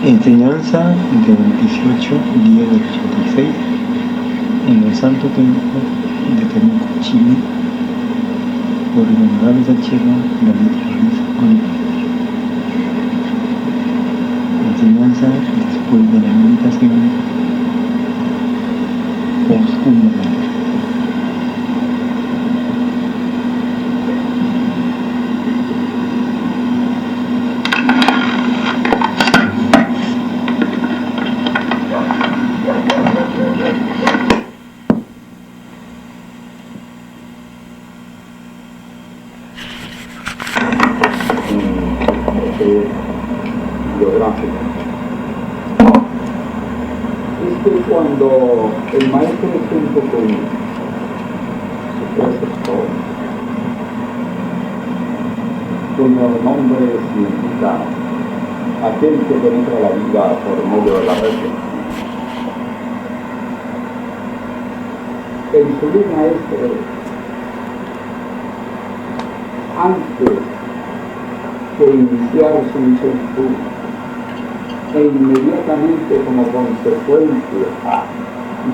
Enseñanza del 18 día del 86 en el Santo Templo de Temuco, Chile, por el Honorable Sachero David Ruiz Olivares. Enseñanza después de la meditación post-fundamental. Biográfica. Es que cuando el maestro junto con su profesor, cuyo nombre significa aquel que penetra la vida por medio de la reflexión, en su vida maestra, antes de iniciar su misión pública, e inmediatamente como consecuencia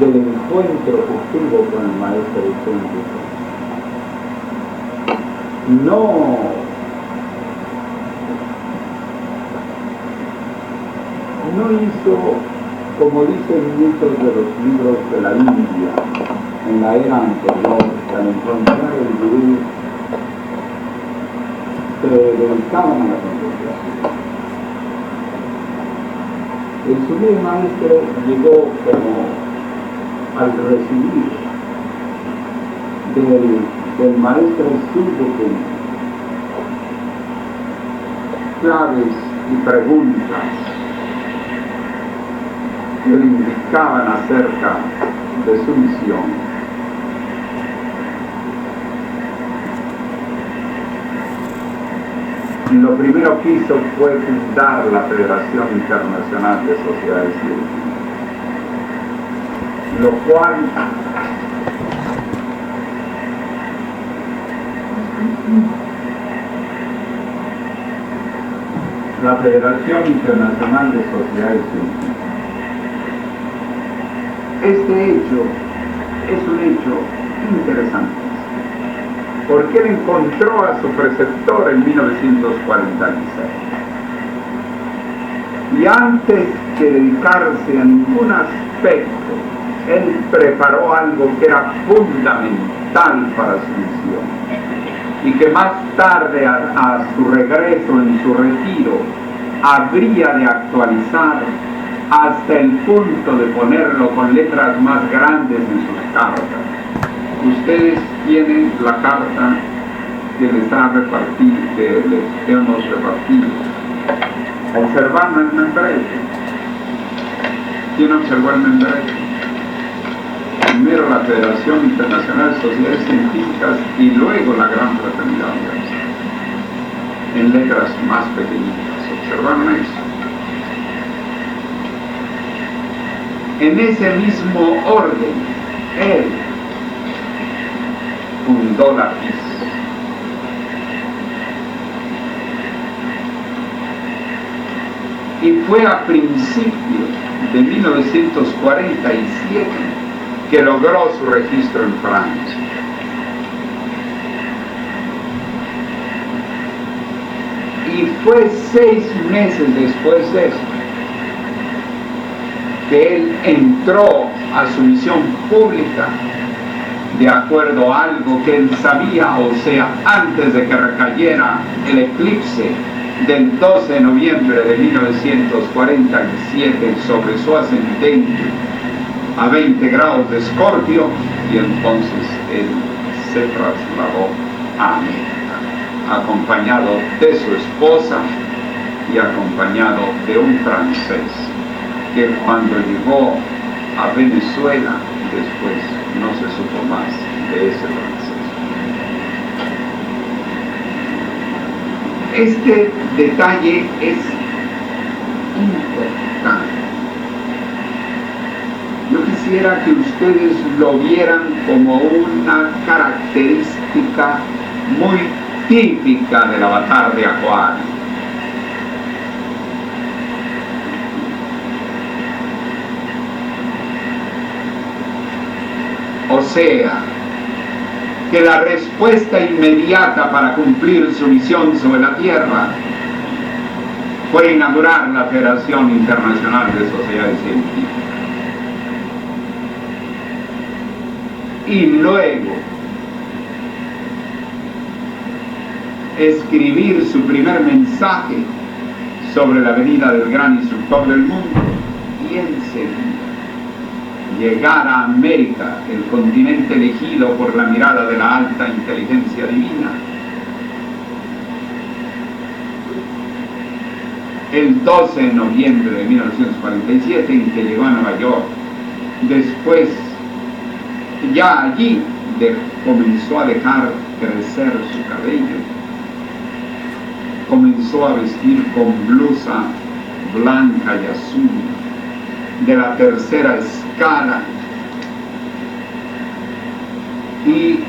del encuentro que tuvo con el maestro Vicente, no hizo, como dicen muchos de los libros de la India en la era anterior, que al encontrar el gurú se dedicaban a la contemplación. El sublime maestro llegó como al recibir del maestro Subuki claves y preguntas que le indicaban acerca de su misión. Lo primero que hizo fue fundar la Federación Internacional de Sociedades Científicas, lo cual la Federación Internacional de Sociedades Científicas. Este hecho es un hecho interesante, porque él encontró a su preceptor en 1946. Y antes que dedicarse a ningún aspecto, él preparó algo que era fundamental para su misión, y que más tarde, a su regreso en su retiro, habría de actualizar hasta el punto de ponerlo con letras más grandes en sus cartas. Ustedes tienen la carta que les ha repartido, que les hemos repartido, observando el membrete. ¿Quién observó el membrete? Primero la Federación Internacional de Sociedades Científicas y luego la Gran Fraternidad Universal, en letras más pequeñitas. ¿Observaron eso? En ese mismo orden, él fundó la FIS. Y fue a principios de 1947 que logró su registro en Francia. Y fue 6 meses después de eso que él entró a su misión pública de acuerdo a algo que él sabía, o sea, antes de que recayera el eclipse del 12 de noviembre de 1947 sobre su ascendente a 20 grados de Escorpio, y entonces él se trasladó a América, acompañado de su esposa y acompañado de un francés, que cuando llegó a Venezuela después no se supo más de ese francés. Este detalle es importante. Yo quisiera que ustedes lo vieran como una característica muy típica del avatar de Acuario. O sea, que la respuesta inmediata para cumplir su misión sobre la Tierra fue inaugurar la Federación Internacional de Sociedades Científicas. Y luego escribir su primer mensaje sobre la venida del gran instructor del mundo y enseguida llegar a América, el continente elegido por la mirada de la alta inteligencia divina. El 12 de noviembre de 1947, en que llegó a Nueva York. Después, ya allí, comenzó a dejar crecer su cabello. Comenzó a vestir con blusa blanca y azul de la tercera escala. Y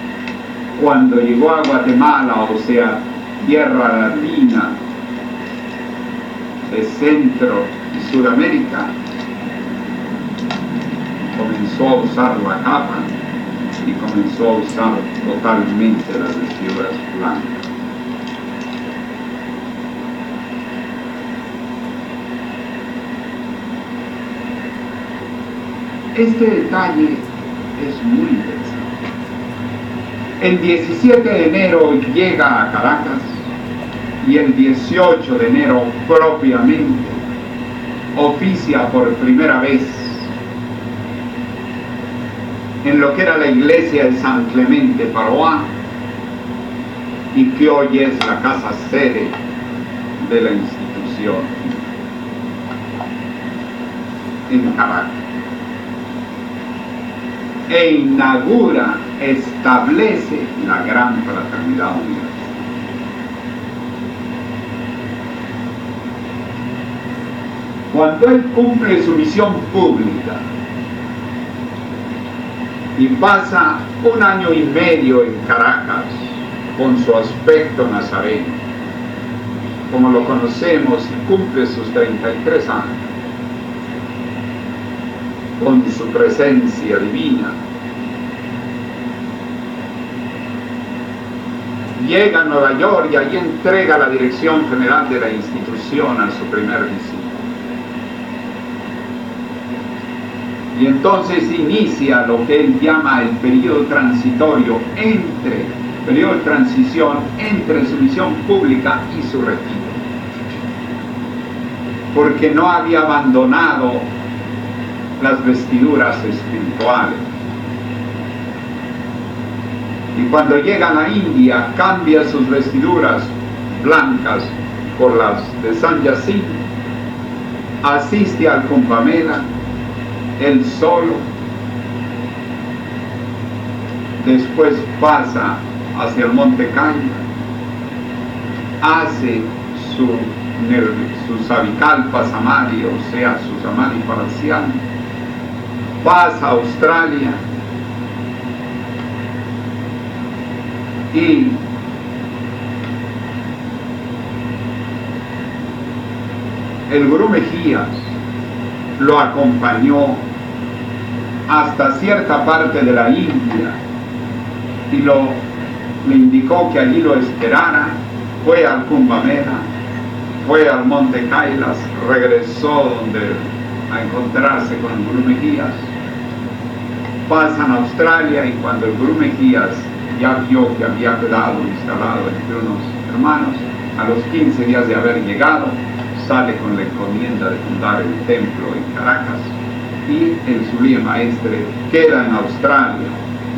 cuando llegó a Guatemala, o sea, tierra latina de Centro y Sudamérica, comenzó a usar la capa y comenzó a usar totalmente las vestiduras blancas. Este detalle es muy interesante. El 17 de enero llega a Caracas y el 18 de enero propiamente oficia por primera vez en lo que era la iglesia de San Clemente Paroá y que hoy es la casa sede de la institución en Caracas. E inaugura, establece la gran fraternidad universal. Cuando él cumple su misión pública y pasa 1 año y medio en Caracas con su aspecto nazareno, como lo conocemos, y cumple sus 33 años, con su presencia divina, llega a Nueva York y allí entrega la dirección general de la institución a su primer discípulo. Y entonces inicia lo que él llama el periodo transitorio, periodo de transición entre su misión pública y su retiro. Porque no había abandonado las vestiduras espirituales. Y cuando llega a la India, cambia sus vestiduras blancas por las de San Jacinto, asiste al Kumbh Mela, él solo, después pasa hacia el Monte Kailash, hace su Savikalpa Samadhi, o sea, su Samadhi parcial, pasa a Australia y el Gurú Mejías lo acompañó hasta cierta parte de la India y le indicó que allí lo esperara. Fue al Kumbh Mela, fue al Monte Kailash, regresó a encontrarse con el Gurú Mejías, pasan a Australia y cuando el Gurú Mejías ya vio que había quedado instalado entre unos hermanos, a los 15 días de haber llegado, sale con la encomienda de fundar el templo en Caracas y el Sublime Maestre queda en Australia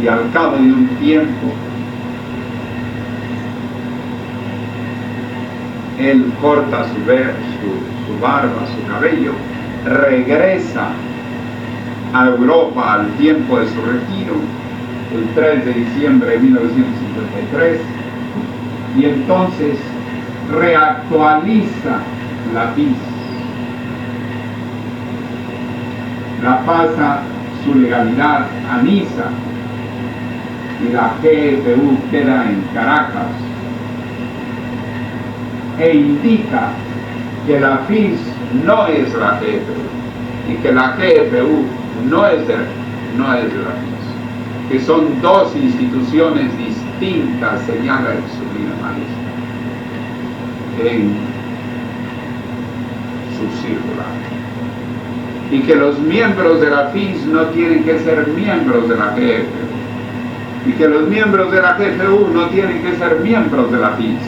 y al cabo de un tiempo él corta su barba, su cabello, regresa a Europa al tiempo de su retiro, el 3 de diciembre de 1953, y entonces reactualiza la PIS, la pasa su legalidad a Niza y la GFU queda en Caracas e indica que la FIS no es la GFU y que la GFU no es de la FIS. que son dos instituciones distintas, señala el Sublime Maestro en su circular, y que los miembros de la FIS no tienen que ser miembros de la GFU, y que los miembros de la GFU no tienen que ser miembros de la FIS,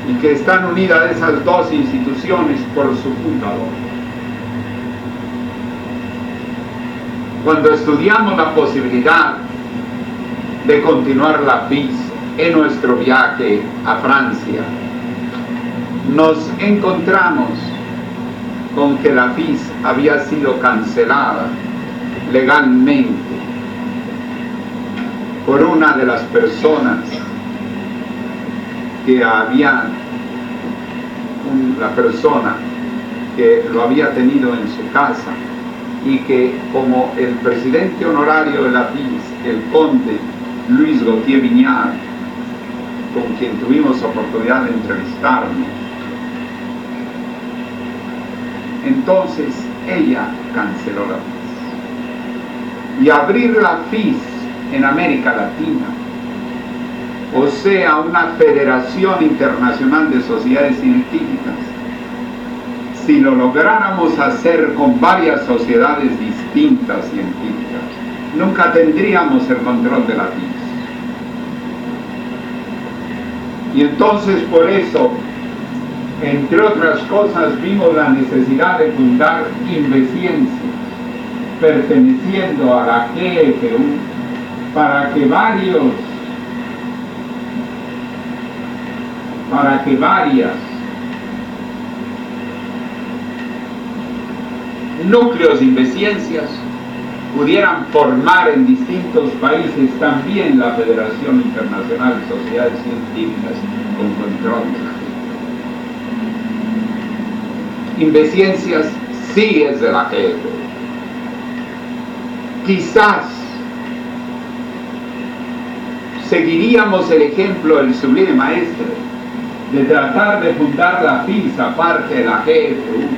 y que están unidas esas dos instituciones por su fundador. Cuando estudiamos la posibilidad de continuar la FIS en nuestro viaje a Francia, nos encontramos con que la FIS había sido cancelada legalmente por una de las personas que la persona que lo había tenido en su casa, y que como el presidente honorario de la FIS, el conde Luis Gautier Viñard, con quien tuvimos oportunidad de entrevistarnos, entonces ella canceló la FIS. Y abrir la FIS en América Latina, o sea, una Federación Internacional de Sociedades Científicas, si lo lográramos hacer con varias sociedades distintas científicas, nunca tendríamos el control de la FIS. Y entonces por eso, entre otras cosas, vimos la necesidad de fundar Inbesciencia, perteneciendo a la GFU, para que varias núcleos de Inbesciencias pudieran formar en distintos países también la Federación Internacional de Sociedades Científicas con control de la GFU. Inbesciencias sí es de la GFU. Quizás seguiríamos el ejemplo del Sublime Maestro de tratar de fundar la FIS aparte de la GFU,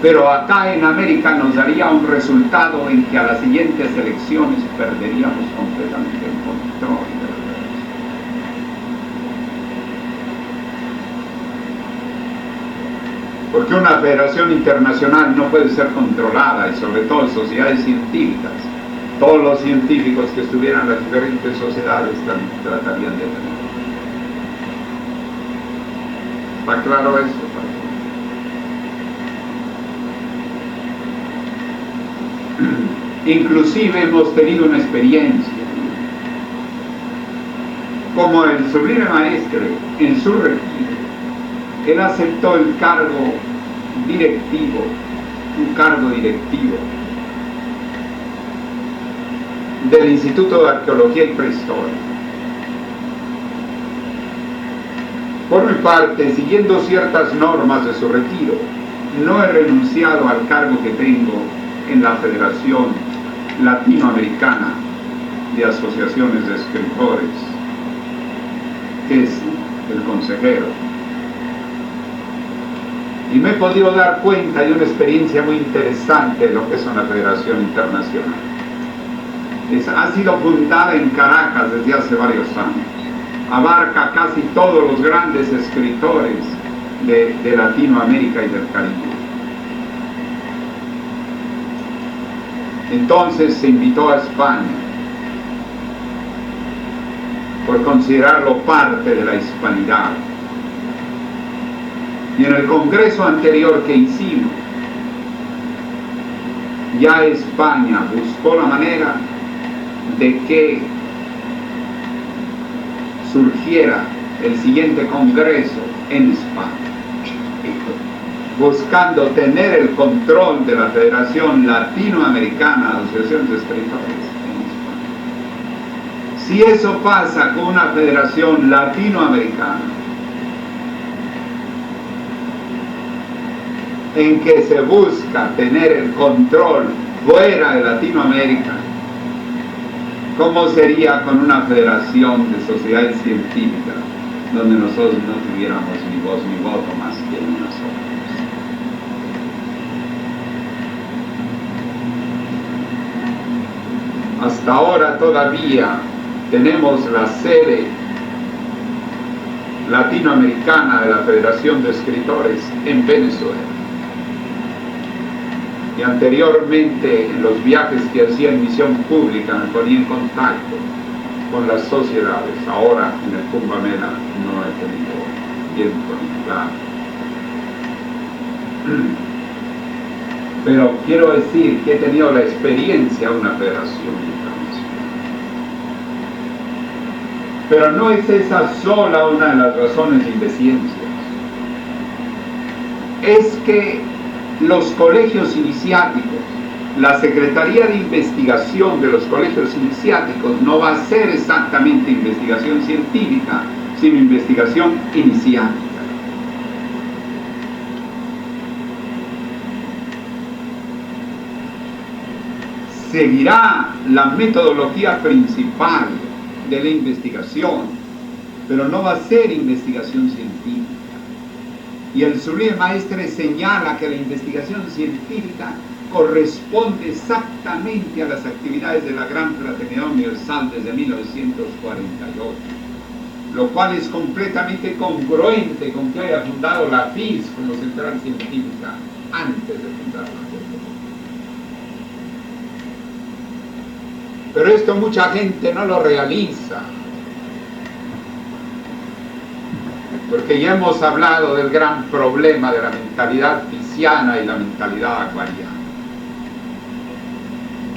pero acá en América nos daría un resultado en que a las siguientes elecciones perderíamos completamente el control de la federación. Porque una federación internacional no puede ser controlada, y sobre todo sociedades científicas. Todos los científicos que estuvieran en las diferentes sociedades tratarían de tener. ¿Está claro eso? Inclusive hemos tenido una experiencia, como el Sublime Maestro en su retiro, él aceptó el cargo directivo, un cargo directivo del Instituto de Arqueología y Prehistoria. Por mi parte, siguiendo ciertas normas de su retiro, no he renunciado al cargo que tengo en la Federación Latinoamericana de Asociaciones de Escritores, que es el consejero. Y me he podido dar cuenta de una experiencia muy interesante de lo que es una federación internacional. Ha sido fundada en Caracas desde hace varios años. Abarca casi todos los grandes escritores de Latinoamérica y del Caribe. Entonces se invitó a España por considerarlo parte de la hispanidad. Y en el congreso anterior que hicimos, ya España buscó la manera de que surgiera el siguiente congreso en España, buscando tener el control de la Federación Latinoamericana de Asociaciones de Escritores en España. Si eso pasa con una federación latinoamericana, en que se busca tener el control fuera de Latinoamérica, ¿cómo sería con una federación de sociedades científicas donde nosotros no tuviéramos ni voz ni voto más que nosotros? Hasta ahora todavía tenemos la sede latinoamericana de la Federación de Escritores en Venezuela. Y anteriormente, en los viajes que hacía en misión pública, me ponía en contacto con las sociedades. Ahora en el Kumbh Mela no he tenido tiempo ni claro. Pero quiero decir que he tenido la experiencia de una federación internacional. Pero no es esa sola una de las razones de indeciencias. Es que los colegios iniciáticos, la Secretaría de Investigación de los colegios iniciáticos no va a ser exactamente investigación científica, sino investigación iniciática. Seguirá la metodología principal de la investigación, pero no va a ser investigación científica. Y el Sublime Maestre señala que la investigación científica corresponde exactamente a las actividades de la Gran Fraternidad Universal desde 1948, lo cual es completamente congruente con que haya fundado la FIS como Central Científica antes de fundar la CEPO. Pero esto mucha gente no lo realiza, porque ya hemos hablado del gran problema de la mentalidad pisciana y la mentalidad acuariana.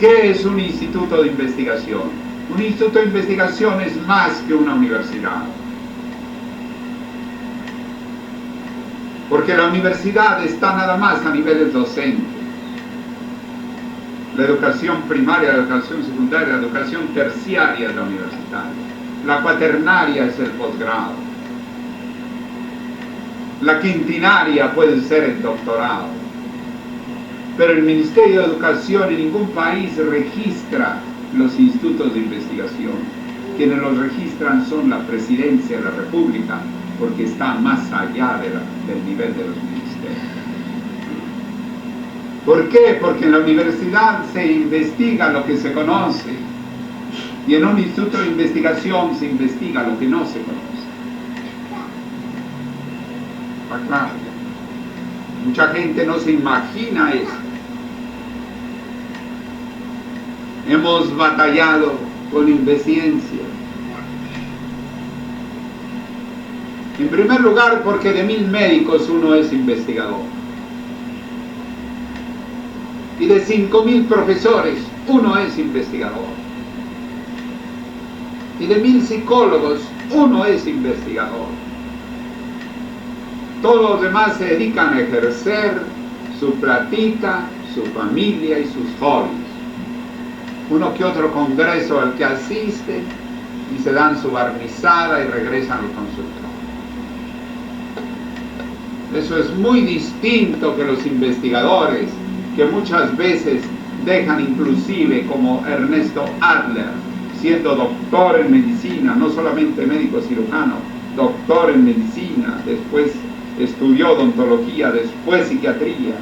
¿Qué es un instituto de investigación? Un instituto de investigación es más que una universidad. Porque la universidad está nada más a niveles docentes. La educación primaria, la educación secundaria, la educación terciaria es la universitaria. La cuaternaria es el posgrado. La quintinaria puede ser el doctorado. Pero el Ministerio de Educación en ningún país registra los institutos de investigación. Quienes los registran son la Presidencia de la República, porque está más allá del nivel de los ministerios. ¿Por qué? Porque en la universidad se investiga lo que se conoce y en un instituto de investigación se investiga lo que no se conoce. Está claro. Mucha gente no se imagina esto. Hemos batallado con indeciencia. En primer lugar, porque de 1000 médicos uno es investigador. Y de 5000 profesores uno es investigador. Y de 1000 psicólogos uno es investigador. Todos los demás se dedican a ejercer su platica, su familia y sus hobbies. Uno que otro congreso al que asiste y se dan su barnizada y regresan al consultorio. Eso es muy distinto que los investigadores que muchas veces dejan inclusive como Ernesto Adler, siendo doctor en medicina, no solamente médico cirujano, doctor en medicina, después estudió odontología, después psiquiatría,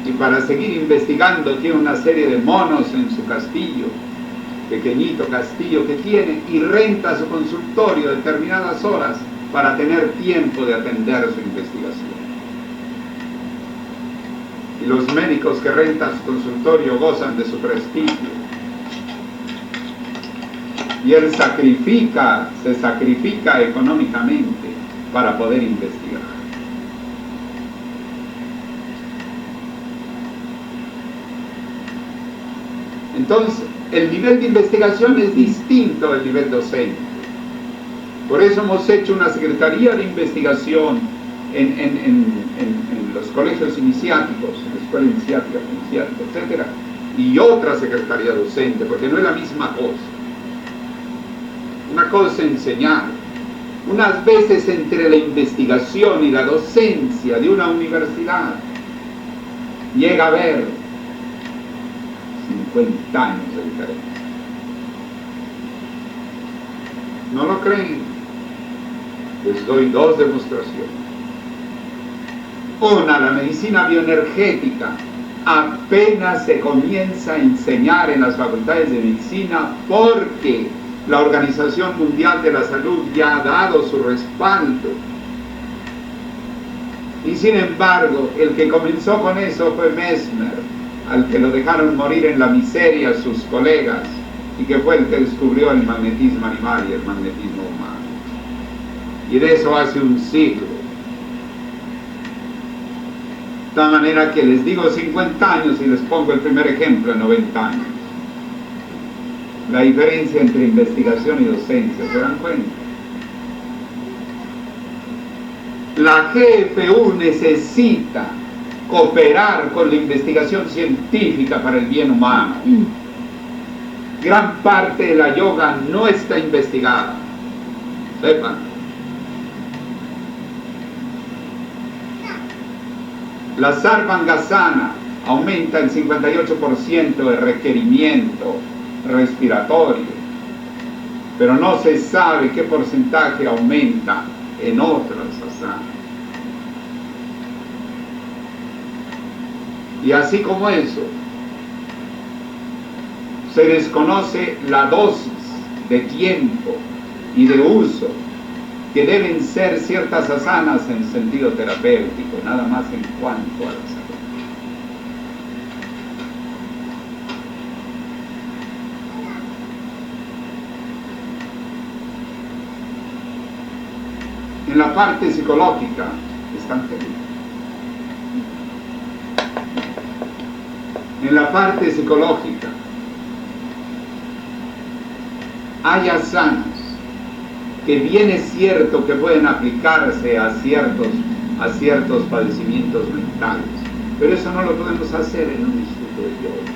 y para seguir investigando tiene una serie de monos en su castillo, pequeñito castillo que tiene, y renta su consultorio determinadas horas para tener tiempo de atender su investigación. Y los médicos que rentan su consultorio gozan de su prestigio. Y él se sacrifica económicamente para poder investigar. Entonces, el nivel de investigación es distinto del nivel docente. Por eso hemos hecho una secretaría de investigación en los colegios iniciáticos, en la escuela iniciática, etc. Y otra secretaría docente, porque no es la misma cosa. Una cosa es enseñar. Unas veces entre la investigación y la docencia de una universidad llega a haber 50 años de diferencia. ¿No lo creen? Les doy dos demostraciones. Una, la medicina bioenergética apenas se comienza a enseñar en las facultades de medicina, porque la Organización Mundial de la Salud ya ha dado su respaldo. Y sin embargo, el que comenzó con eso fue Mesmer, al que lo dejaron morir en la miseria sus colegas, y que fue el que descubrió el magnetismo animal y el magnetismo humano. Y de eso hace un siglo. De tal manera que les digo 50 años y les pongo el primer ejemplo en 90 años. La diferencia entre investigación y docencia, ¿se dan cuenta? La GFU necesita cooperar con la investigación científica para el bien humano. Gran parte de la yoga no está investigada. Sepan. La Sarvangasana aumenta el 58% de requerimiento respiratorio, pero no se sabe qué porcentaje aumenta en otras asanas. Y así como eso, se desconoce la dosis de tiempo y de uso que deben ser ciertas asanas en sentido terapéutico, nada más en cuanto a la salud. En la parte psicológica están felices. En la parte psicológica hay asanas que bien es cierto que pueden aplicarse a ciertos padecimientos mentales, pero eso no lo podemos hacer en un instituto de yoga,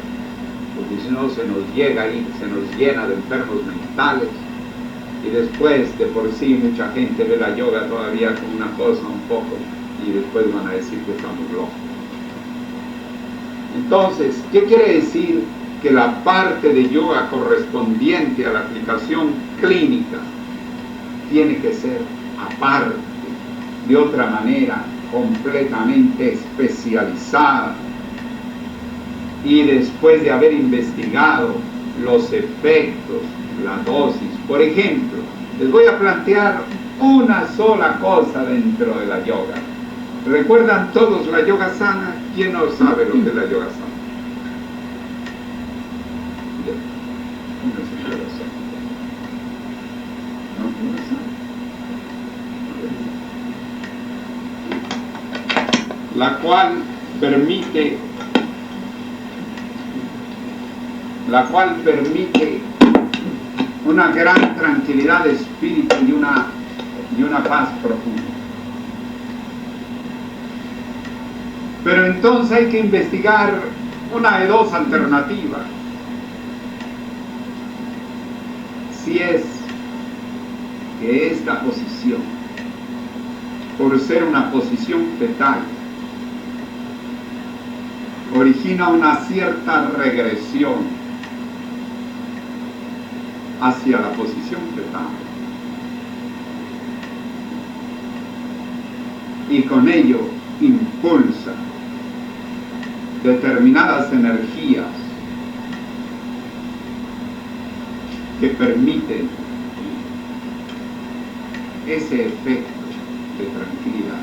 porque si no se nos llega ahí, se nos llena de enfermos mentales, y después de por sí mucha gente ve la yoga todavía como una cosa un poco, y después van a decir que estamos locos. Entonces, ¿qué quiere decir? Que la parte de yoga correspondiente a la aplicación clínica tiene que ser aparte, de otra manera, completamente especializada. Y después de haber investigado los efectos, la dosis. Por ejemplo, les voy a plantear una sola cosa dentro de la yoga. ¿Recuerdan todos la yoga sana? ¿Quién no sabe lo que es la yoga sana? La cual permite una gran tranquilidad de espíritu y una paz profunda. Pero entonces hay que investigar una de dos alternativas. Si es que esta posición, por ser una posición fetal, origina una cierta regresión hacia la posición fetal, y con ello impulsa determinadas energías que permiten ese efecto de tranquilidad.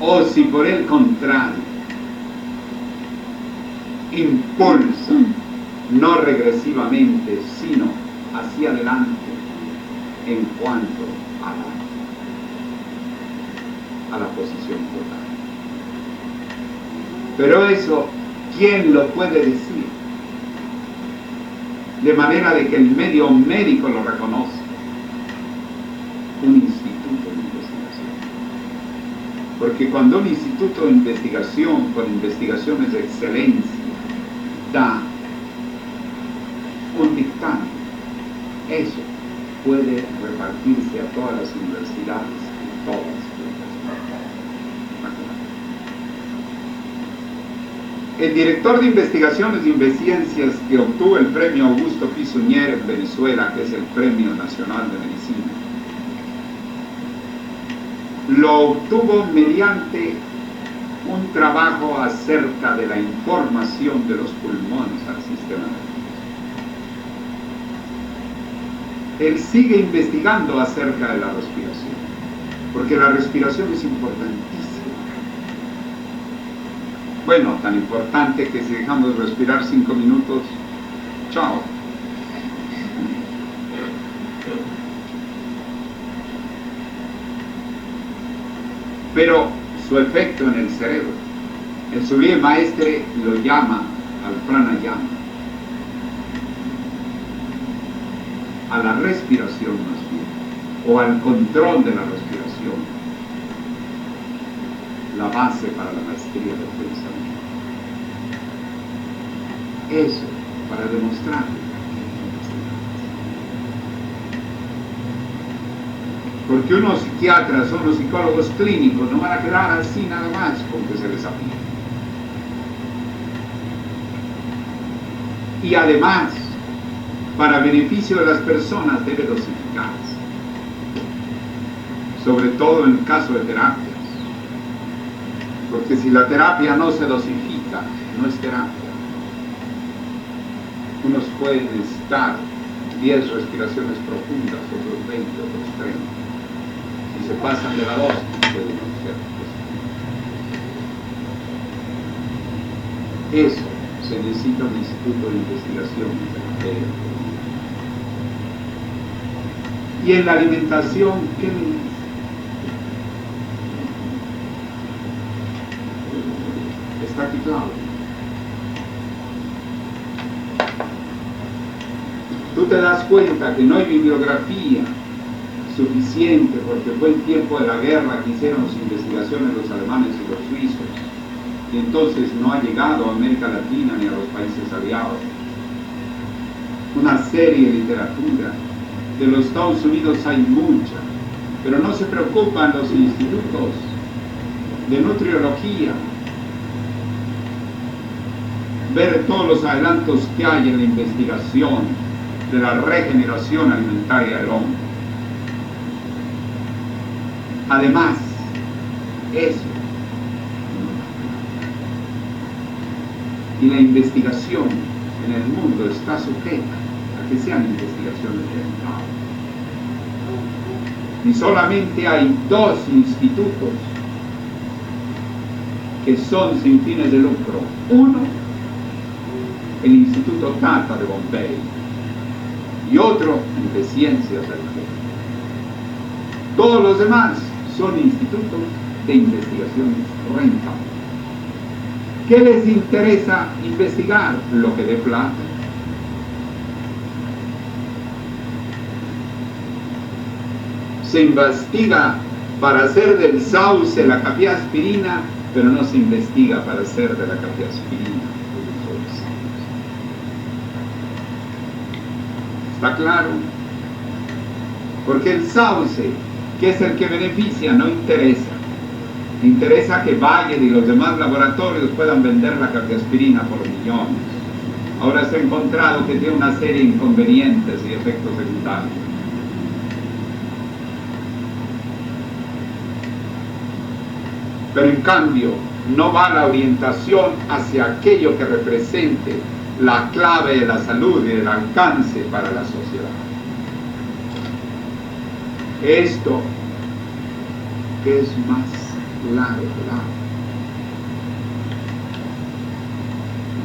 O si por el contrario impulsa, no regresivamente, sino hacia adelante en cuanto a la posición total. Pero eso, ¿quién lo puede decir? De manera de que el medio médico lo reconoce. Un instituto de investigación. Porque cuando un instituto de investigación, con investigaciones de excelencia, da un dictamen, eso puede repartirse a todas las universidades y todas las. El director de investigaciones y ciencias que obtuvo el premio Augusto Pisuñer en Venezuela, que es el Premio Nacional de Medicina, lo obtuvo mediante un trabajo acerca de la información de los pulmones al sistema nervioso. Él sigue investigando acerca de la respiración, porque la respiración es importantísima. Bueno, tan importante que si dejamos de respirar 5 minutos, chao. Pero su efecto en el cerebro, el Sublime Maestre lo llama al pranayama, a la respiración más bien, o al control de la respiración, la base para la maestría del pensamiento. Eso para demostrar. Porque unos psiquiatras o unos psicólogos clínicos no van a quedar así nada más con que se les aplique. Y además, para beneficio de las personas debe dosificarse. Sobre todo en el caso de terapias. Porque si la terapia no se dosifica, no es terapia. Unos pueden estar 10 respiraciones profundas, otros 20, otros 30. Si se pasan de la dosis, pueden ser posibles. Eso se necesita un instituto de investigación y en la alimentación, ¿qué me dice? Está aquí claro. Tú te das cuenta que no hay bibliografía suficiente, porque fue el tiempo de la guerra que hicieron sus investigaciones los alemanes y los suizos, y entonces no ha llegado a América Latina ni a los países aliados. Una serie de literatura. De los Estados Unidos hay mucha, pero no se preocupan los institutos de nutriología ver todos los adelantos que hay en la investigación de la regeneración alimentaria del hombre. Además, eso y la investigación en el mundo está sujeta a que sean investigaciones rentables. Y solamente hay 2 institutos que son sin fines de lucro. Uno, el Instituto Tata de Bombay, y otro, el de Ciencias del Género. Todos los demás son institutos de investigación rentables. ¿Qué les interesa investigar? Lo que dé plata. Se investiga para hacer del sauce la capiaspirina, pero no se investiga para hacer de la capiaspirina el uso del sauce. ¿Está claro? Porque el sauce, que es el que beneficia, no interesa. Interesa que Bayer y los demás laboratorios puedan vender la capiaspirina por millones. Ahora se ha encontrado que tiene una serie de inconvenientes y efectos secundarios. Pero en cambio, no va la orientación hacia aquello que represente la clave de la salud y del alcance para la sociedad. Esto que es más claro.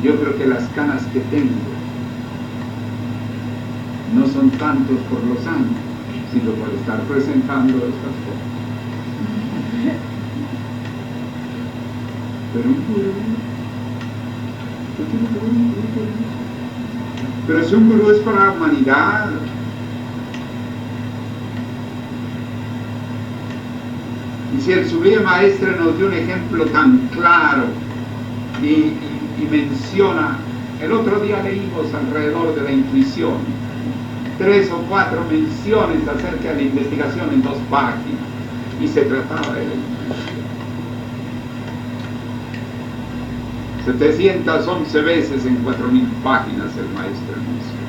Yo creo que las canas que tengo no son tantos por los años, sino por estar presentando estas cosas. Pero un gurú, pero si un gurú es para la humanidad, y si el Sublime Maestre nos dio un ejemplo tan claro y menciona, el otro día leímos alrededor de la intuición 3 o 4 menciones acerca de la investigación en 2 páginas, y se trataba de la intuición. 711 veces en 4000 páginas el maestro menciona.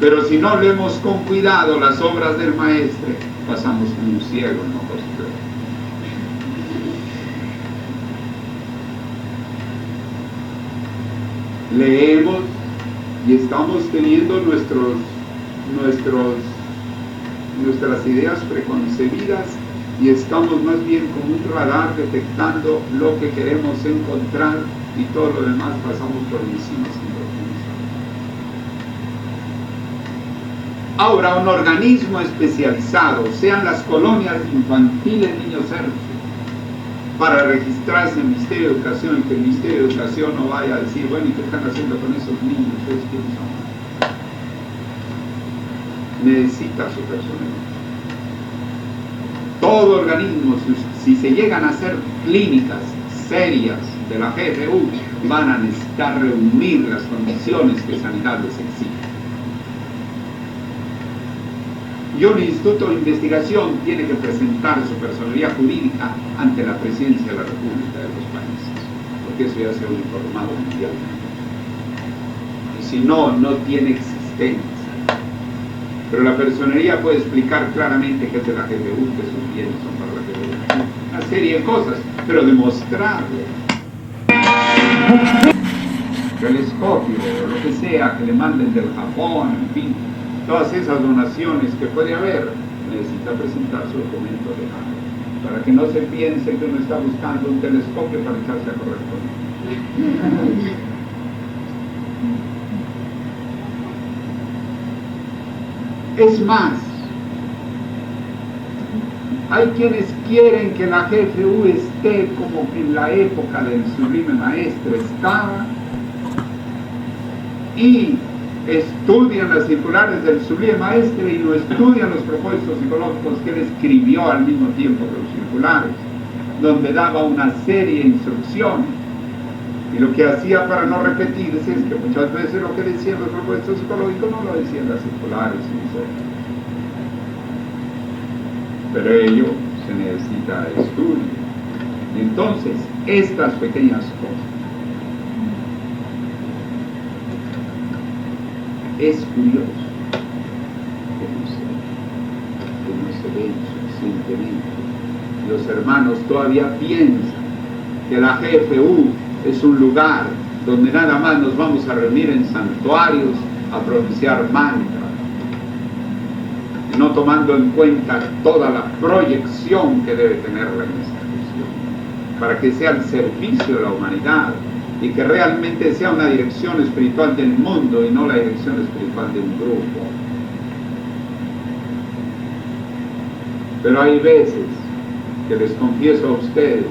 Pero si no leemos con cuidado las obras del Maestre, pasamos como un ciego en ojos de Dios. Leemos y estamos teniendo nuestras ideas preconcebidas y estamos más bien como un radar detectando lo que queremos encontrar y todo lo demás pasamos por encima sin profundizar. Ahora, un organismo especializado, sean las colonias infantiles Niños Héroes, para registrarse en el Ministerio de Educación y que el Ministerio de Educación no vaya a decir, bueno, ¿y qué están haciendo con esos niños? ¿Ustedes quiénes son? Necesita su personalidad. Todo organismo, si se llegan a hacer clínicas serias de la GFU, van a necesitar reunir las condiciones que sanidad les exige. Y un instituto de investigación tiene que presentar su personalidad jurídica ante la presidencia de la República de los países, porque eso ya se ha uniformado mundialmente. Y si no, no tiene existencia. Pero la personería puede explicar claramente qué es de la GFU, que sus bienes son para la GFU, una serie de cosas, pero demostrarle. Telescopio, o lo que sea, que le manden del Japón, en fin, todas esas donaciones que puede haber, necesita presentar su documento legal, para que no se piense que uno está buscando un telescopio para echarse a correr con él. Es más, hay quienes quieren que la GFU esté como en la época del Sublime Maestre estaba y estudian las circulares del Sublime Maestre y no estudian los propósitos psicológicos que él escribió al mismo tiempo que los circulares, donde daba una serie de instrucciones. Y lo que hacía para no repetirse es que muchas veces lo que decían los propósitos psicológicos no lo decían las circulares. Pero ello se necesita estudio. Y entonces, estas pequeñas cosas, es curioso que no se ven suficientemente. Los hermanos todavía piensan que la GFU es un lugar donde nada más nos vamos a reunir en santuarios a pronunciar mantras, no tomando en cuenta toda la proyección que debe tener la institución, para que sea al servicio de la humanidad y que realmente sea una dirección espiritual del mundo y no la dirección espiritual de un grupo. Pero hay veces que les confieso a ustedes,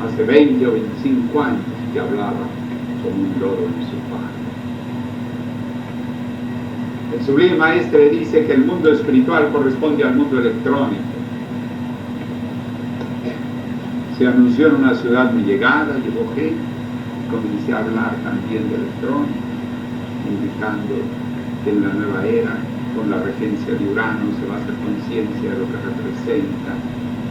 hace 20 o 25 años que hablaba como un loro en su padre. El Sublime Maestre dice que el mundo espiritual corresponde al mundo electrónico. Se anunció en una ciudad mi llegada, llegó gente, comencé a hablar también de electrónica, indicando que en la nueva era, con la regencia de Urano, se va a hacer conciencia de lo que representa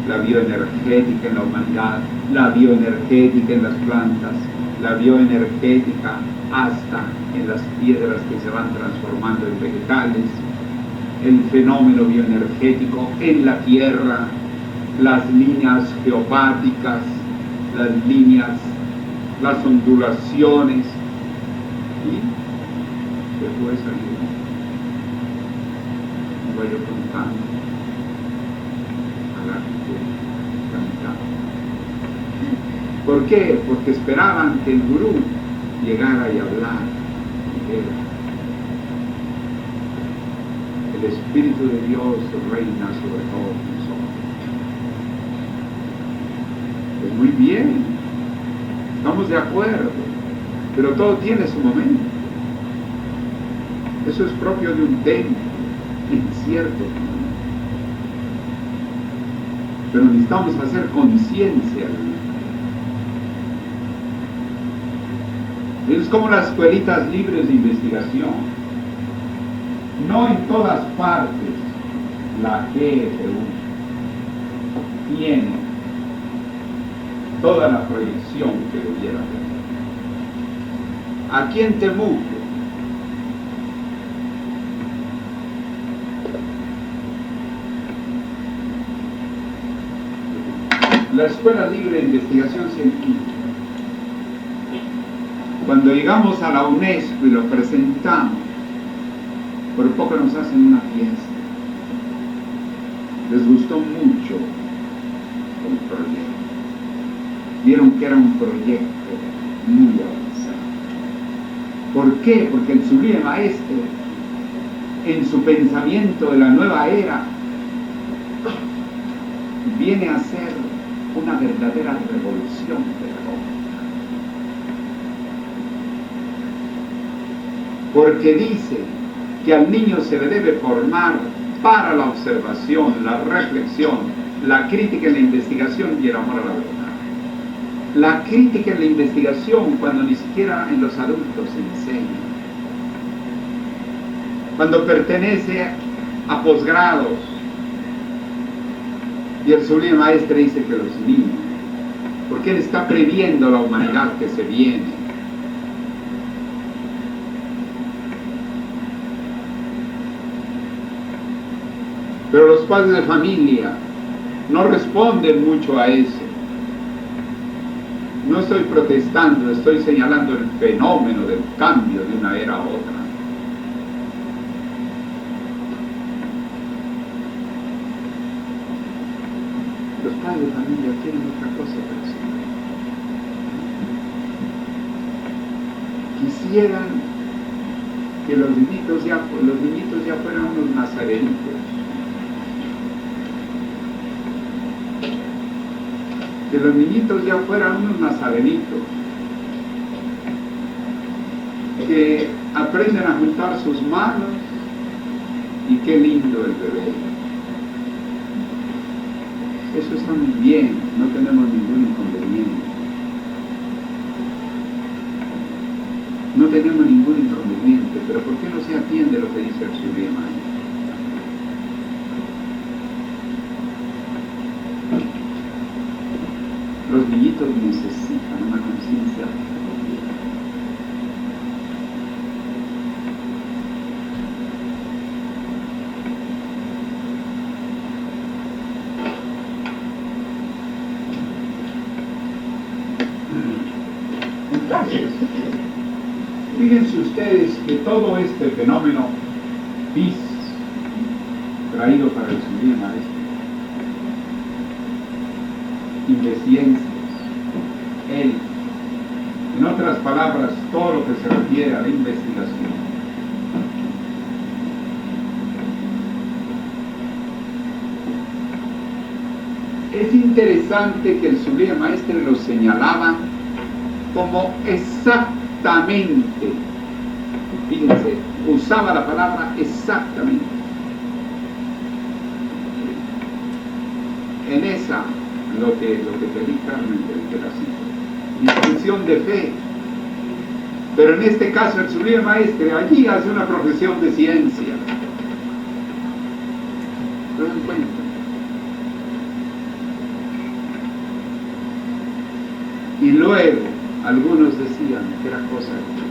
la bioenergética en la humanidad, la bioenergética en las plantas, la bioenergética hasta en las piedras que se van transformando en vegetales, el fenómeno bioenergético en la tierra, las líneas geopáticas, las líneas, las ondulaciones, y se puede salir. Voy yo contando a la mitad. ¿Por qué? Porque esperaban que el gurú llegara y hablara. El Espíritu de Dios reina sobre todos nosotros. Pues muy bien, estamos de acuerdo, pero todo tiene su momento. Eso es propio de un templo, incierto. Pero necesitamos hacer conciencia. Es como las escuelitas libres de investigación. No en todas partes la GFU tiene toda la proyección que debiera tener. Aquí en Temuco la Escuela Libre de Investigación Científica. Cuando llegamos a la UNESCO y lo presentamos, por poco nos hacen una fiesta. Les gustó mucho el proyecto. Vieron que era un proyecto muy avanzado. ¿Por qué? Porque el Sublime Maestro, en su pensamiento de la nueva era, viene a ser una verdadera revolución pedagógica. Porque dice que al niño se le debe formar para la observación, la reflexión, la crítica en la investigación y el amor a la verdad. La crítica en la investigación cuando ni siquiera en los adultos se enseña. Cuando pertenece a posgrados. Y el Sublime Maestro dice que los niños, porque él está previendo la humanidad que se viene. Pero los padres de familia no responden mucho a eso. No estoy protestando, estoy señalando el fenómeno del cambio de una era a otra. Los padres de familia quieren otra cosa para su vida. Quisieran que los niñitos ya fueran unos nazarenitos. Que los niñitos ya fueran unos nazarenitos, que aprenden a juntar sus manos, y qué lindo el bebé. Eso está muy bien, no tenemos ningún inconveniente. No tenemos ningún inconveniente, pero ¿por qué no se atiende lo que dice el Sublime Maestro? Los niñitos necesitan una conciencia. Entonces, fíjense ustedes que todo este fenómeno PIS traído para el Sublime Maestro de ciencias, él, en otras palabras, todo lo que se refiere a la investigación. Es interesante que el Sublime Maestro lo señalaba como exactamente, fíjense, usaba la palabra exactamente. En esa lo que pedí Carmen del pedacito, discusión de fe, pero en este caso el Sublime Maestro allí hace una profesión de ciencia. ¿Se dan cuenta? Y luego algunos decían que era cosa de Dios,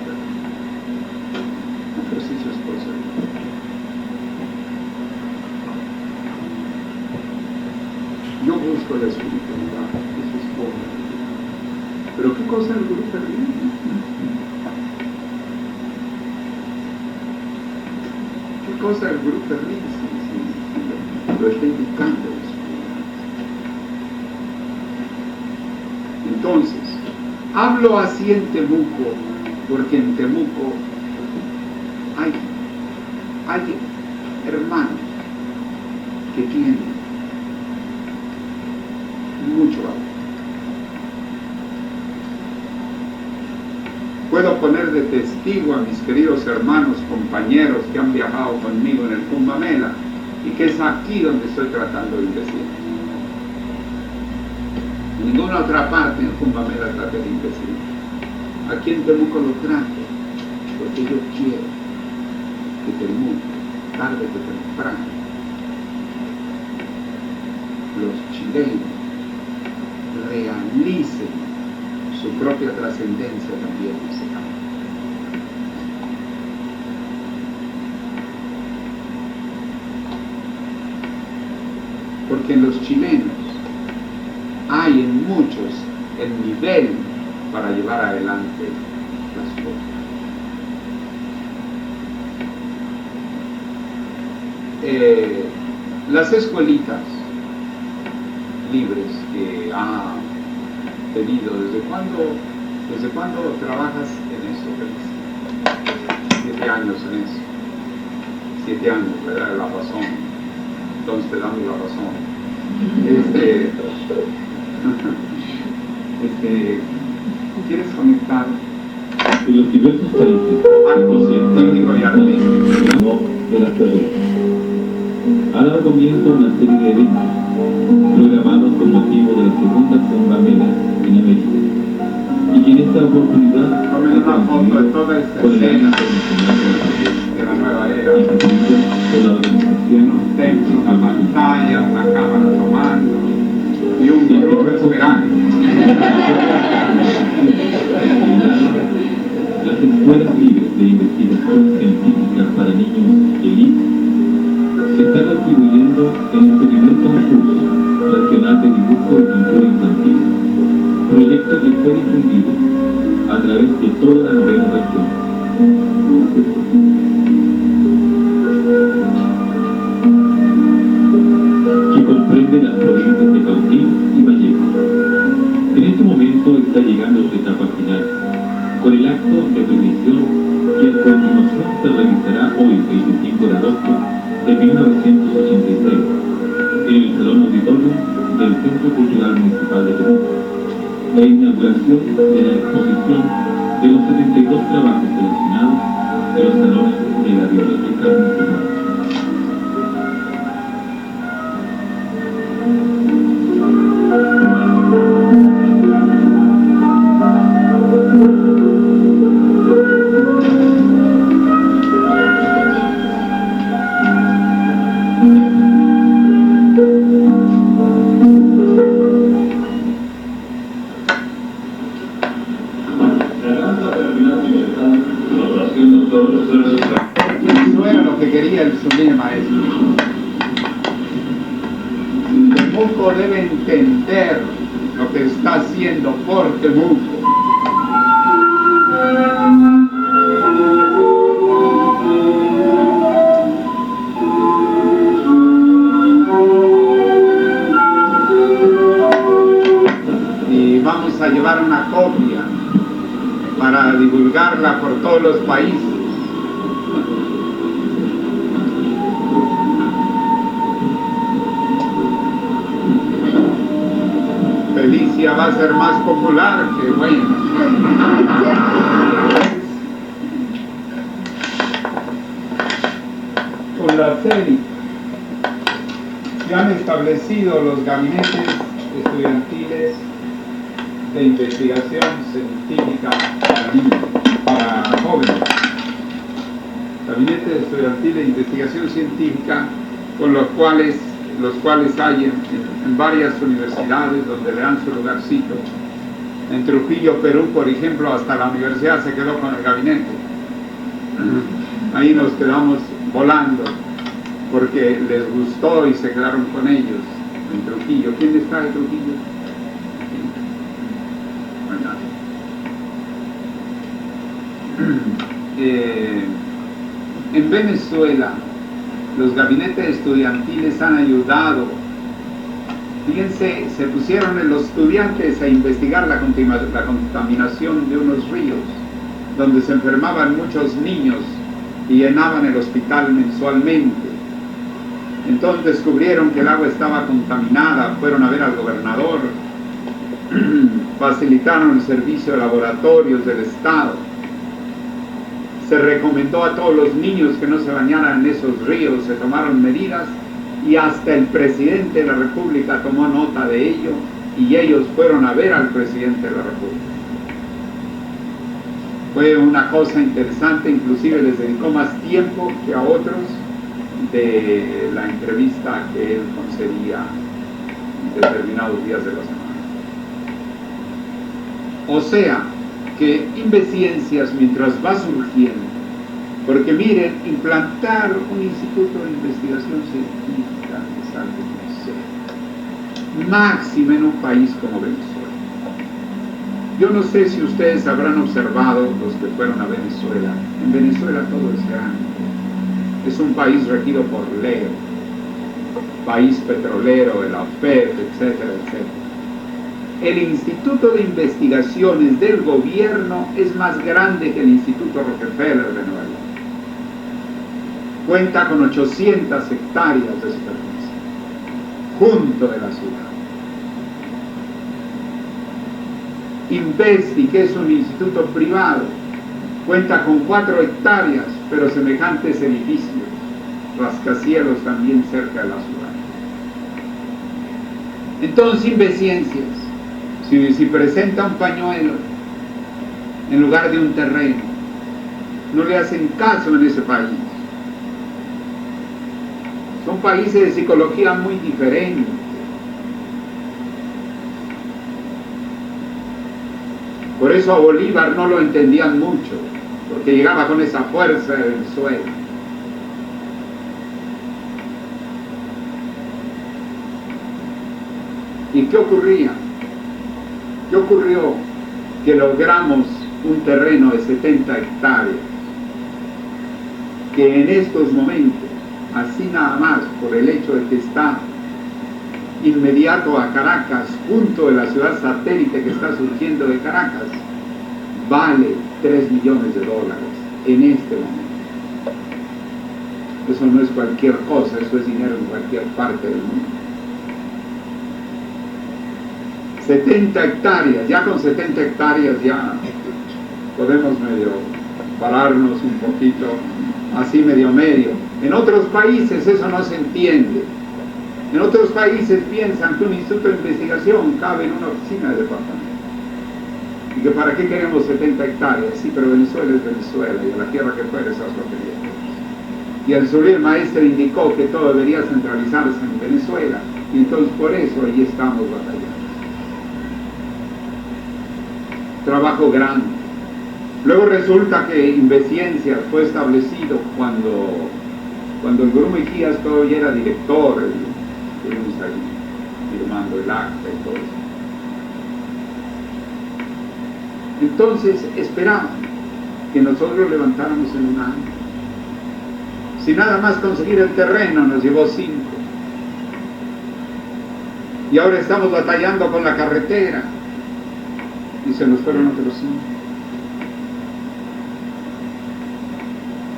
otros sí su esposa. Yo busco la espiritualidad, eso es todo. Pero ¿qué cosa el Gurú Perrin? ¿Qué cosa el Gurú Perrin si lo está indicando? Entonces, hablo así en Temuco, porque en Temuco hay hermanos que tienen mucho amor. Puedo poner de testigo a mis queridos hermanos, compañeros que han viajado conmigo en el Kumbh Mela, y que es aquí donde estoy tratando de investigar. En ninguna otra parte en el Kumbh Mela traté de investigar. Aquí en Temuco lo trato, porque yo quiero que Temuco, tarde que temprano, los chilenos realicen su propia trascendencia también en ese campo. Porque en los chilenos hay en muchos el nivel para llevar adelante las cosas. Las escuelitas libres que ha tenido, ¿desde cuándo trabajas en eso? 7 años en eso. 7 años, ¿verdad? La razón. Entonces te damos la razón. ¿Quieres conectar? En los diversos países, algo científico y artístico de la carrera. Ha dado comienzo una serie de eventos programados con motivo de la segunda Cumbre Mega en América, y que en esta oportunidad tomen una foto de toda esta escena de la nueva era, con la organización, un templo, una pantalla, una cámara tomando y un grupo esperando. Las escuelas libres de investigación científica para niños elite se están contribuyendo en su primer concurso nacional de dibujo y pintura infantil, proyecto que fue difundido a través de toda la novena región. Que comprende las provincias de Cautín y Vallejo. En este momento está llegando su etapa final, con el acto de premiación que a continuación se realizará hoy, 25 de agosto de 1986, en el Salón Auditorio del Centro Cultural Municipal de Perú, la inauguración de la exposición de los 72 trabajos seleccionados de los salones de la Biblioteca Municipal. Eso era lo que quería el sublime maestro. Temuco debe entender lo que está haciendo por Temuco. Y vamos a llevar una copia para divulgarla por todos los países. Felicia va a ser más popular que bueno. Con la serie se han establecido los gabinetes estudiantiles de investigación científica para niños, para jóvenes. Gabinete estudiantil de investigación científica, con los cuales hay en varias universidades donde le dan su lugarcito. En Trujillo, Perú, por ejemplo, hasta la universidad se quedó con el gabinete. Ahí nos quedamos volando porque les gustó y se quedaron con ellos en Trujillo. ¿Quién está de Trujillo? En Venezuela los gabinetes estudiantiles han ayudado. Fíjense, se pusieron los estudiantes a investigar la contaminación de unos ríos donde se enfermaban muchos niños y llenaban el hospital mensualmente. Entonces descubrieron que el agua estaba contaminada, fueron a ver al gobernador, facilitaron el servicio de laboratorios del Estado. Se recomendó a todos los niños que no se bañaran en esos ríos, se tomaron medidas y hasta el presidente de la República tomó nota de ello y ellos fueron a ver al presidente de la República. Fue una cosa interesante, inclusive les dedicó más tiempo que a otros de la entrevista que él concedía en determinados días de la semana. O sea, que Invenciencias, mientras va surgiendo, porque miren, implantar un instituto de investigación científica es algo muy serio, máxime en un país como Venezuela. Yo no sé si ustedes habrán observado, los que fueron a Venezuela, en Venezuela todo es grande. Es un país regido por ley, país petrolero, de la OPEP, etcétera, etcétera. El Instituto de Investigaciones del Gobierno es más grande que el Instituto Rockefeller de Nueva York. Cuenta con 800 hectáreas de superficie, junto de la ciudad. Investi, que es un instituto privado, cuenta con 4 hectáreas, pero semejantes edificios, rascacielos también cerca de la ciudad. Entonces, Inveciencias, si presenta un pañuelo en lugar de un terreno, no le hacen caso en ese país. Son países de psicología muy diferentes. Por eso a Bolívar no lo entendían mucho, porque llegaba con esa fuerza de Venezuela. ¿Y qué ocurría? ¿Qué ocurrió? Que logramos un terreno de 70 hectáreas, que en estos momentos, así nada más, por el hecho de que está inmediato a Caracas, junto de la ciudad satélite que está surgiendo de Caracas, vale $3 millones en este momento. Eso no es cualquier cosa, eso es dinero en cualquier parte del mundo. 70 hectáreas, ya con 70 hectáreas ya podemos medio pararnos un poquito, así medio. En otros países eso no se entiende. En otros países piensan que un instituto de investigación cabe en una oficina de departamento. Y que para qué queremos 70 hectáreas, sí, pero Venezuela es Venezuela y a la tierra que fueres haz lo que quieras. Y el Surir Maestre indicó que todo debería centralizarse en Venezuela, y entonces por eso ahí estamos batallando. Trabajo grande. Luego resulta que Inveciencias fue establecido cuando el Gurú Mejías todavía era director, estuvimos ahí firmando el acta y todo eso. Entonces esperaban que nosotros levantáramos en un año. Si nada más conseguir el terreno nos llevó 5. Y ahora estamos batallando con la carretera y se nos fueron otros 5.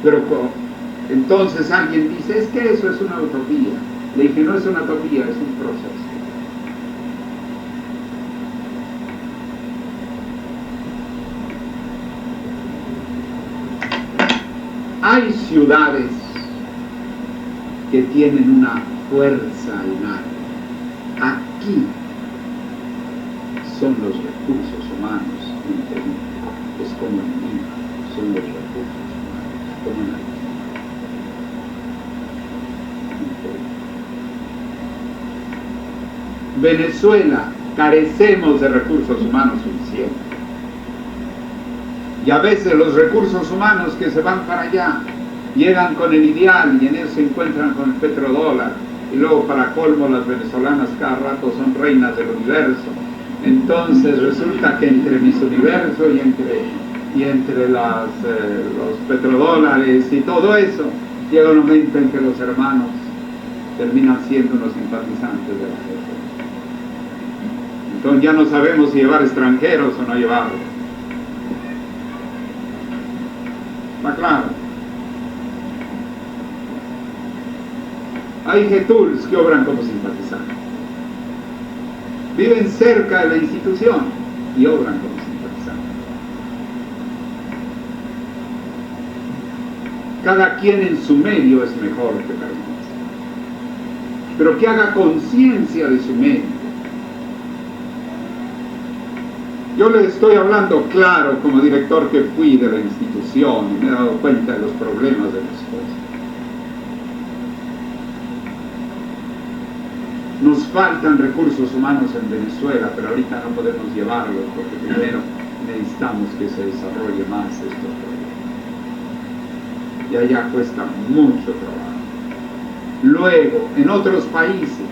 Pero entonces alguien dice, es que eso es una utopía. Le dije, no es una utopía, es un proceso. Hay ciudades que tienen una fuerza enorme. Aquí son los recursos humanos, es como en Lima, son los recursos humanos, como en Venezuela carecemos de recursos humanos suficientes. Y a veces los recursos humanos que se van para allá llegan con el ideal y en eso se encuentran con el petrodólar. Y luego para colmo las venezolanas cada rato son reinas del universo. Entonces resulta que entre Miss Universo y entre los petrodólares y todo eso, llega un momento en que los hermanos terminan siendo unos simpatizantes de la gente. Entonces ya no sabemos si llevar extranjeros o no llevarlos. ¿Está claro? Hay Getuls que obran como simpatizantes. Viven cerca de la institución y obran como simpatizantes. Cada quien en su medio es mejor que pertenece. Pero que haga conciencia de su medio. Yo le estoy hablando claro como director que fui de la institución y me he dado cuenta de los problemas de las cosas. Nos faltan recursos humanos en Venezuela, pero ahorita no podemos llevarlos porque primero necesitamos que se desarrolle más estos proyectos. Y allá cuesta mucho trabajo. Luego, en otros países,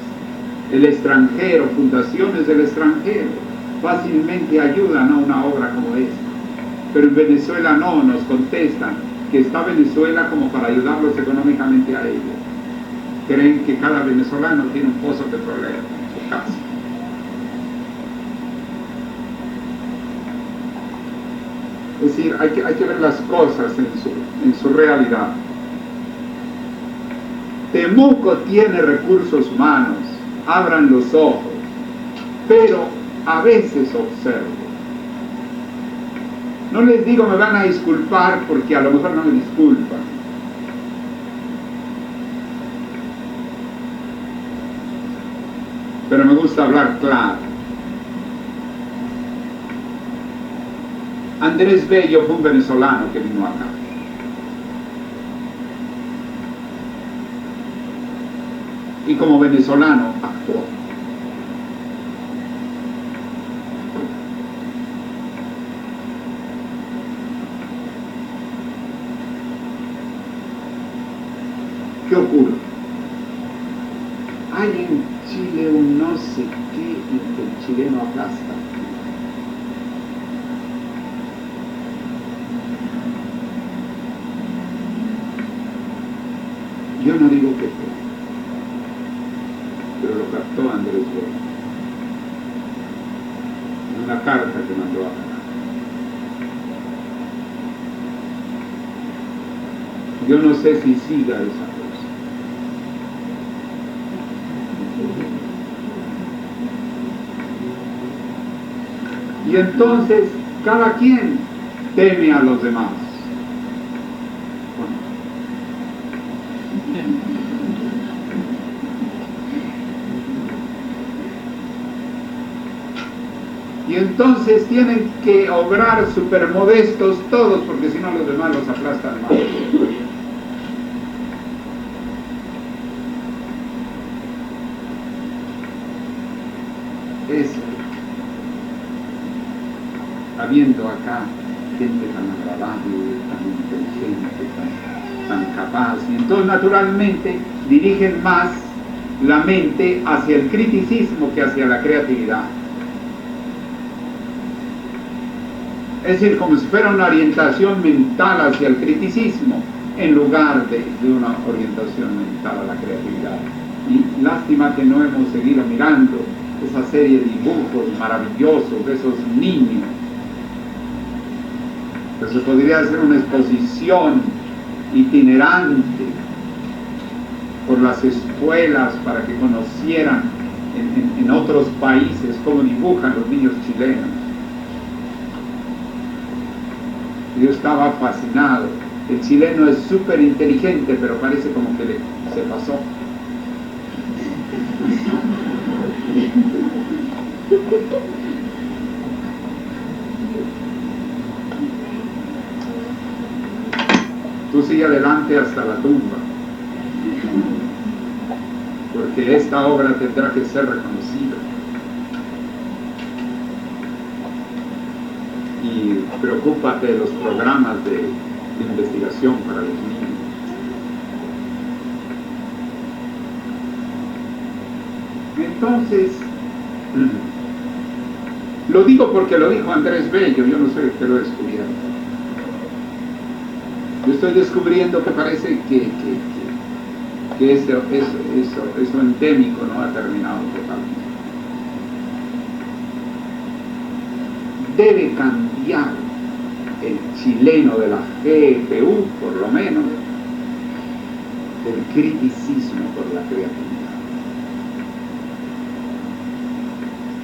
el extranjero, fundaciones del extranjero, fácilmente ayudan a una obra como esta. Pero en Venezuela no, nos contestan que está Venezuela como para ayudarlos económicamente a ellos. Creen que cada venezolano tiene un pozo petrolero en su casa. Es decir, hay que ver las cosas en su realidad. Temuco tiene recursos humanos, abran los ojos, pero a veces observo. No les digo me van a disculpar porque a lo mejor no me disculpan. Pero me gusta hablar claro. Andrés Bello fue un venezolano que vino acá. Y como venezolano actuó. ¿Qué ocurre? Hay en Chile un no sé qué y que el chileno aplasta. Yo no digo que fue, pero lo captó Andrés Bello en una carta que mandó a Canadá. Yo no sé si siga esa cosa. Y entonces cada quien teme a los demás. Y entonces tienen que obrar supermodestos todos, porque si no los demás los aplastan más. Eso. Habiendo acá gente tan agradable, tan inteligente, tan capaz, y entonces naturalmente dirigen más la mente hacia el criticismo que hacia la creatividad. Es decir, como si fuera una orientación mental hacia el criticismo, en lugar de una orientación mental a la creatividad. Y lástima que no hemos seguido mirando esa serie de dibujos maravillosos de esos niños. Pues se podría hacer una exposición itinerante por las escuelas para que conocieran en otros países cómo dibujan los niños chilenos. Yo estaba fascinado. El chileno es súper inteligente, pero parece como que se pasó. Tú sigue adelante hasta la tumba, porque esta obra tendrá que ser reconocida. Y preocúpate de los programas de investigación para los niños. Entonces, lo digo porque lo dijo Andrés Bello, yo no soy el que lo he descubierto. Yo estoy descubriendo que parece que eso endémico no ha terminado totalmente. Debe cambiar el chileno de la GPU, por lo menos, del criticismo por la creatividad.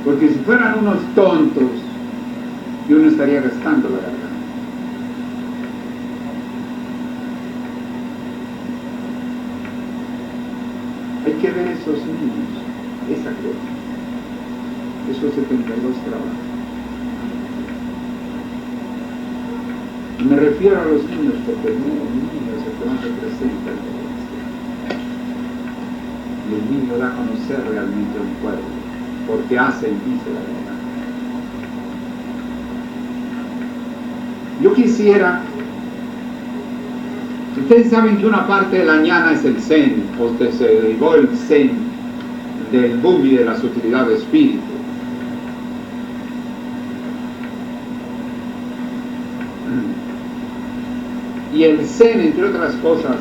Porque si fueran unos tontos, yo no estaría gastando la garganta. Hay que ver esos niños, esa creatividad, esos 72 trabajos. Me refiero a los niños porque el niño es el que más representa el y el niño da a conocer realmente un pueblo porque hace y dice la verdad. Yo quisiera, ustedes saben que una parte de la ñana es el zen, o que se derivó el zen del boom y de la sutilidad de espíritu. Y el Zen, entre otras cosas,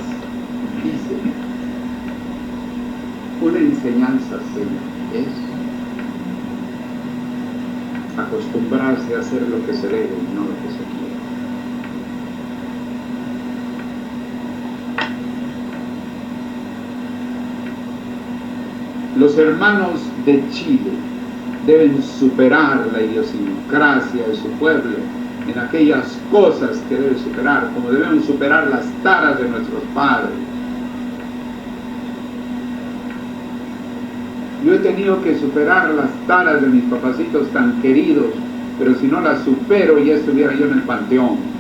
dice, una enseñanza Zen es acostumbrarse a hacer lo que se debe y no lo que se quiere. Los hermanos de Chile deben superar la idiosincrasia de su pueblo en aquellas cosas que deben superar, como debemos superar las taras de nuestros padres. Yo he tenido que superar las taras de mis papacitos tan queridos, pero si no las supero ya estuviera yo en el panteón.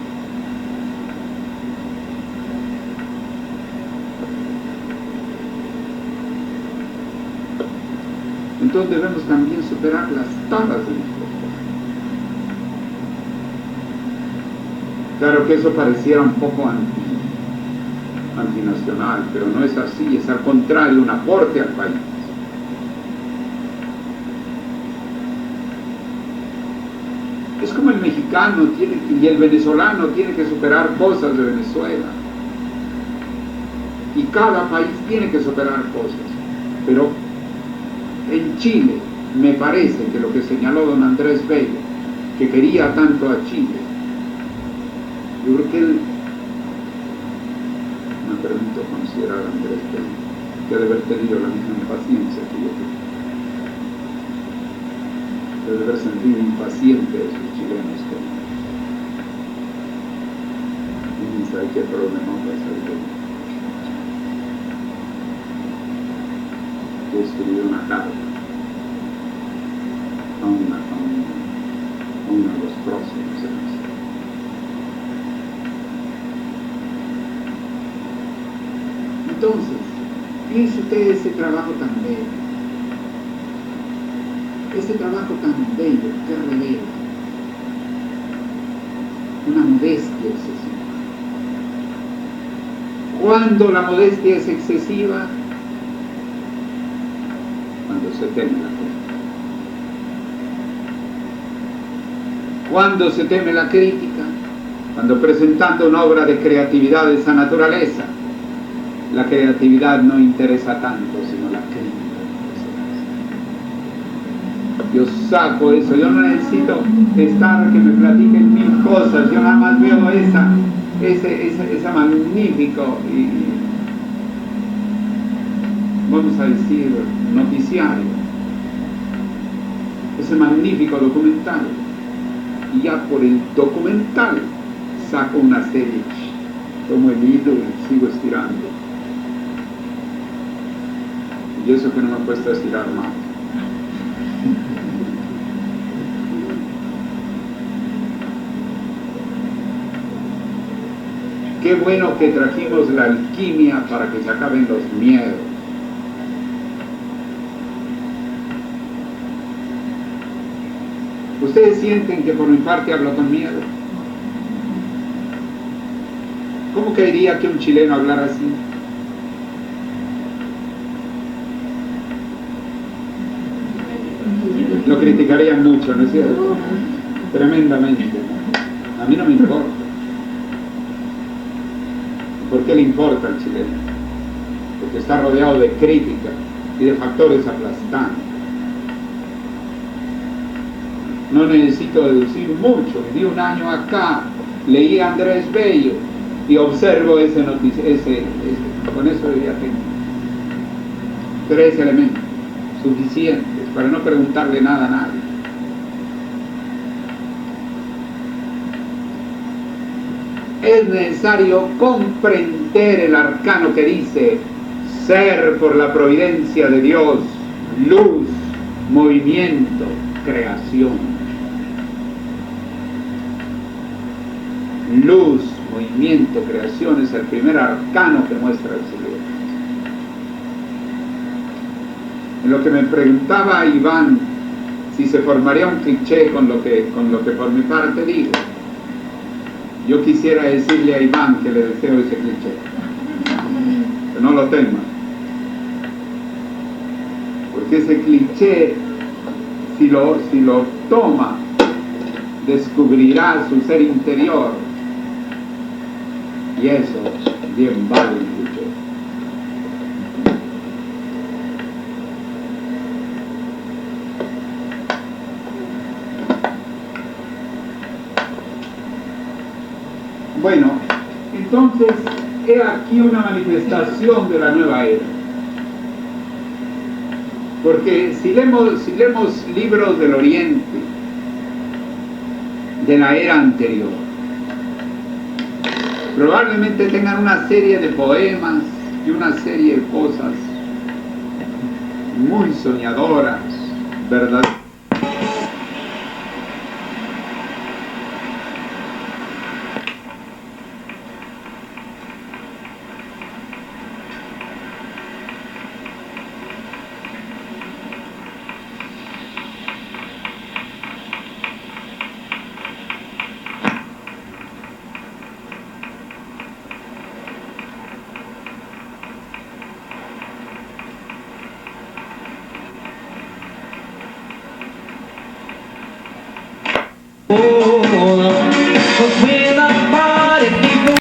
Entonces debemos también superar las taras de nuestros padres. Claro que eso pareciera un poco antinacional, pero no es así, es al contrario, un aporte al país. Es como el mexicano y el venezolano tiene que superar cosas de Venezuela. Y cada país tiene que superar cosas. Pero en Chile me parece que lo que señaló don Andrés Bello, que quería tanto a Chile, yo creo que él, me permito considerar a Andrés Bello, que debe haber tenido la misma impaciencia que yo tuve. Debe haber sentido impaciente a esos chilenos que ni sabe qué problema va a salir. Que escribió una carta a uno de los próximos años. Entonces, piense usted ese trabajo tan bello. Este trabajo tan bello que revela una modestia excesiva. ¿Cuándo la modestia es excesiva? Cuando se teme la crítica. ¿Cuándo se teme la crítica? Cuando presentando una obra de creatividad de esa naturaleza, la creatividad no interesa tanto, sino la crítica. Yo saco eso, yo no necesito estar que me platiquen mil cosas, yo nada más veo esa magnífico y vamos a decir noticiario, ese magnífico documental, y ya por el documental saco una serie, tomo el hilo y sigo estirando, y eso que no me cuesta estirar más. Qué bueno que trajimos la alquimia para que se acaben los miedos. ¿Ustedes sienten que por mi parte hablo con miedo? ¿Cómo quería que un chileno hablara así? Lo criticarían mucho, ¿no es cierto? Tremendamente. A mí no me importa. ¿Por qué le importa al chileno? Porque está rodeado de crítica y de factores aplastantes. No necesito deducir mucho. Viví un año acá, leí a Andrés Bello y observo ese con eso diría que 3 elementos suficientes para no preguntarle nada a nadie. Es necesario comprender el arcano que dice ser por la providencia de Dios, luz, movimiento, creación. Luz, movimiento, creación es el primer arcano que muestra el Señor. En lo que me preguntaba Iván si se formaría un cliché con lo que por mi parte digo, yo quisiera decirle a Iván que le deseo ese cliché, que no lo tema, porque ese cliché, si lo toma, descubrirá su ser interior, y eso bien vale el cliché. Bueno, entonces, he aquí una manifestación de la nueva era. Porque si leemos libros del Oriente, de la era anterior, probablemente tengan una serie de poemas y una serie de cosas muy soñadoras, ¿verdad?